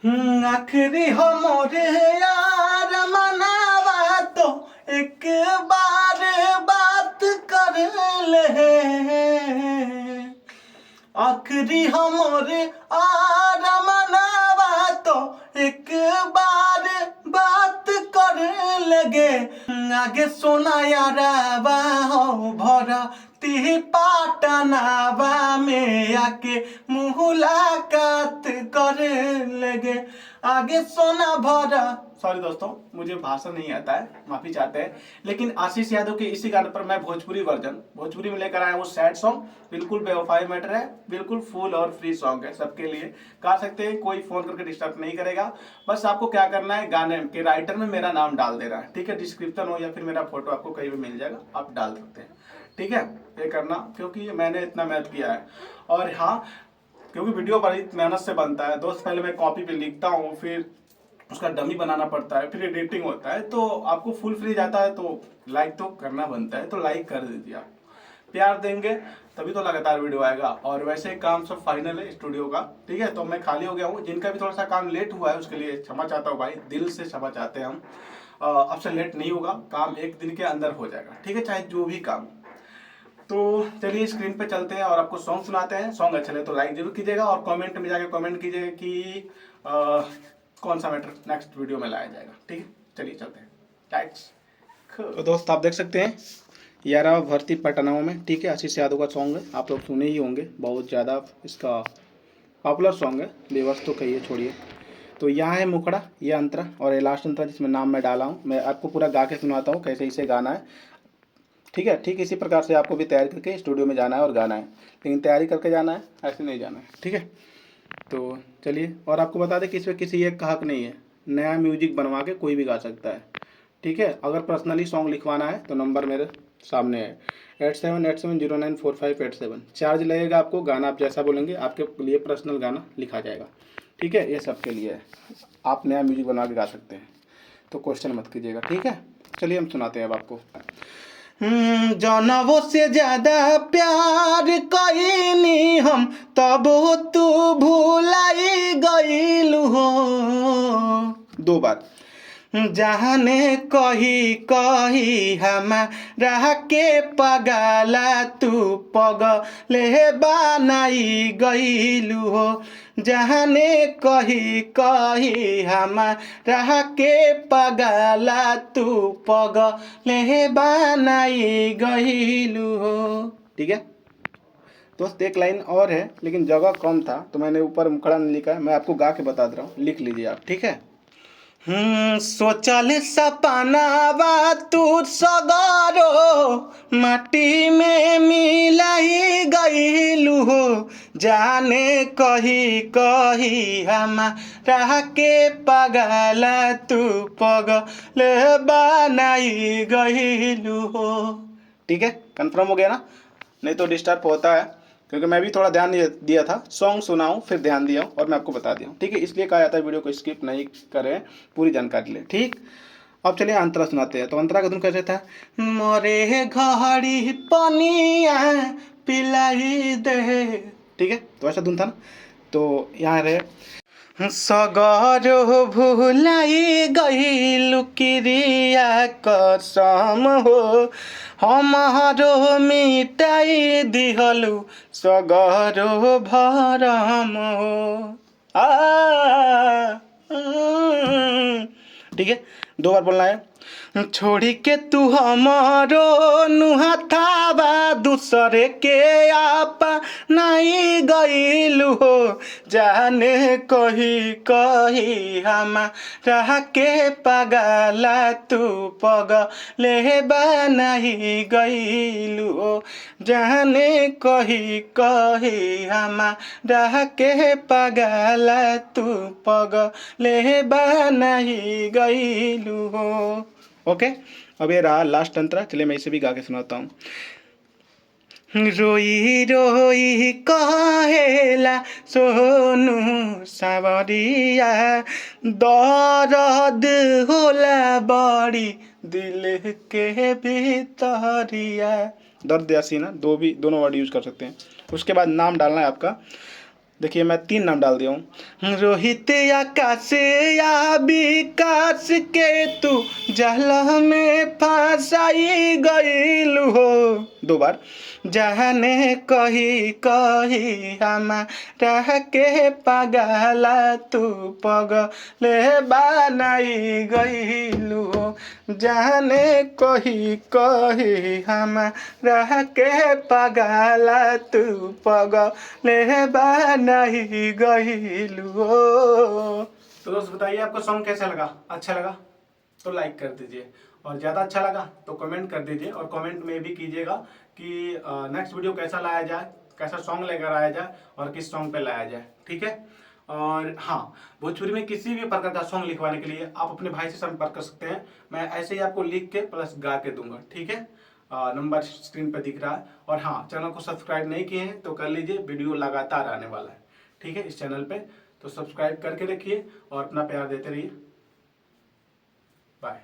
आखिरी हमरे यार मनावा तो एक बार बात कर ले। आखिरी हमरे यार मनावा तो एक बार बात कर लगे। आगे सोना यारावा हो भरा ती पाटनावा में आके मुलाकात कर लगे। आगे सोना भरा। सॉरी दोस्तों, मुझे भाषा नहीं आता है, माफी चाहते हैं। लेकिन आशीष यादव के इसी गाने पर मैं भोजपुरी वर्जन भोजपुरी में लेकर आया हूँ। सैड सॉन्ग, बिल्कुल बेवफाई मैटर है, बिल्कुल फुल और फ्री सॉन्ग है, सबके लिए गा सकते हैं, कोई फोन करके डिस्टर्ब नहीं करेगा। बस आपको क्या करना है, गाने के राइटर में मेरा नाम डाल देना है, ठीक है। डिस्क्रिप्शन हो या फिर मेरा फोटो आपको कहीं भी मिल जाएगा, आप डाल सकते हैं, ठीक है। ये करना, क्योंकि मैंने इतना मेहनत किया है। और हाँ, क्योंकि वीडियो बड़ी मेहनत से बनता है दोस्त, पहले मैं कॉपी पे लिखता हूँ, फिर उसका डमी बनाना पड़ता है, फिर एडिटिंग होता है, तो आपको फुल फ्री जाता है तो लाइक तो करना बनता है, तो लाइक कर दीजिए। आप प्यार देंगे तभी तो लगातार वीडियो आएगा। और वैसे काम सब फाइनल है स्टूडियो का, ठीक है। तो मैं खाली हो गया हूँ, जिनका भी थोड़ा सा काम लेट हुआ है उसके लिए क्षमा चाहता हूँ भाई, दिल से क्षमा चाहते हैं हम। अब से लेट नहीं होगा, काम एक दिन के अंदर हो जाएगा, ठीक है, चाहे जो भी काम। तो चलिए स्क्रीन पे चलते हैं और आपको सॉन्ग सुनाते हैं। सॉन्ग अच्छा लगे तो लाइक जरूर कीजिएगा और कमेंट में जाके कमेंट कीजिएगा कि कौन सा मैटर नेक्स्ट वीडियो में लाया जाएगा, ठीक है। चलिए चलते हैं। थैंक्स। तो दोस्त आप देख सकते हैं यारा भर्ती पटनाओं में, ठीक है, आशीष यादव का सॉन्ग है, आप लोग सुने ही होंगे, बहुत ज़्यादा इसका पॉपुलर सॉन्ग है, बेबस तो कहिए छोड़िए। तो यहाँ है मुखड़ा, ये अंतरा और ये लास्ट अंतरा जिसमें नाम मैं डाला हूँ। मैं आपको पूरा गा के सुनाता हूँ कैसे इसे गाना है, ठीक है। ठीक इसी प्रकार से आपको भी तैयारी करके स्टूडियो में जाना है और गाना है, लेकिन तैयारी करके जाना है, ऐसे नहीं जाना है, ठीक है। तो चलिए, और आपको बता दें कि इसमें किसी एक का हक नहीं है, नया म्यूजिक बनवा के कोई भी गा सकता है, ठीक है। अगर पर्सनली सॉन्ग लिखवाना है तो नंबर मेरे सामने है 8787094587। चार्ज लगेगा आपको, गाना आप जैसा बोलेंगे आपके लिए पर्सनल गाना लिखा जाएगा, ठीक है। ये सबके लिए है, आप नया म्यूजिक बनवा के गा सकते हैं, तो क्वेश्चन मत कीजिएगा, ठीक है। चलिए हम सुनाते हैं अब आपको। जनवों से ज्यादा प्यार कईनी हम, तब तू भुलाई गईलू हो। दो बार। जाने कही कही हमारा के पगला तू पगले बनाई गईलू हो। जाने कही कही हमारा के पगला तू पगले बनाई गईलू हो, ठीक है दोस्त। एक लाइन और है लेकिन जगह कम था तो मैंने ऊपर मुखड़ा नहीं लिखा है, मैं आपको गा के बता दे रहा हूँ, लिख लीजिए आप, ठीक है। सोचल सपनावा तू सगरो माटी में मिलाई गईलू हो। जाने कही कही हमारा के पगला तू पगल बनाई गईलू हो, ठीक है। कंफर्म हो गया ना, नहीं तो डिस्टर्ब होता है, क्योंकि मैं भी थोड़ा ध्यान दिया था, सॉन्ग सुनाऊं फिर ध्यान दिया और मैं आपको बता दिया, ठीक है। इसलिए कहा जाता है वीडियो को स्किप नहीं करें, पूरी जानकारी ले, ठीक। अब चलिए अंतरा सुनाते हैं। तो अंतरा का धुन कैसे था, मोरे घड़ी पनिया पिलाई दे, ठीक है। तो ऐसा धुन था ना। तो यहाँ रहे, सगरो भुलाई गईलू क्रिया कसम हो, हमारो मिटाई दिहलू सगरो भरम हो। ठीक है, दो बार बोलना है। छोड़ी के तू हमारो नुहाथावा दूसरे के आपा नहीं गईलू हो। जाने कही कही हमारा के पगला तू पगले बनाई गईलू हो। जाने कही कही हमारा के पगला तू पगले बनाई गईलू हो। ओके, अब ये रहा लास्ट अंतरा, चलिए मैं इसे भी गा के सुनाता हूँ। रोई रोई कहेला सोनू सावरिया, दर्द होला बड़ी दिल के भीतरिया। दर्द या सीना दोनों वर्ड यूज कर सकते हैं। उसके बाद नाम डालना है आपका, देखिए मैं 3 नाम डाल दिया हूँ। रोहित आकाश या विकास के तू जल में फंसाई गइलू हो। 2 बार। जाने कही कही हमारा के पगला तू पगले बनाई गइलू हो। जाने कही कही हमारा के पगला तू पगले बनाई गइलू हो। तो दोस्त बताइए आपको सॉन्ग कैसा लगा? अच्छा लगा तो लाइक कर दीजिए, और ज़्यादा अच्छा लगा तो कमेंट कर दीजिए, और कमेंट में भी कीजिएगा कि नेक्स्ट वीडियो कैसा लाया जाए, कैसा सॉन्ग लेकर आया जाए और किस सॉन्ग पे लाया जाए। ठीक है। और हाँ, भोजपुरी में किसी भी प्रकार का सॉन्ग लिखवाने के लिए आप अपने भाई से संपर्क कर सकते हैं। मैं ऐसे ही आपको लिख के प्लस गा के दूंगा। ठीक है। नंबर स्क्रीन पर दिख रहा है। और हाँ, चैनल को सब्सक्राइब नहीं किए हैं तो कर लीजिए, वीडियो लगातार आने वाला है। ठीक है, इस चैनल पे तो सब्सक्राइब करके रखिए और अपना प्यार देते रहिए। बाय।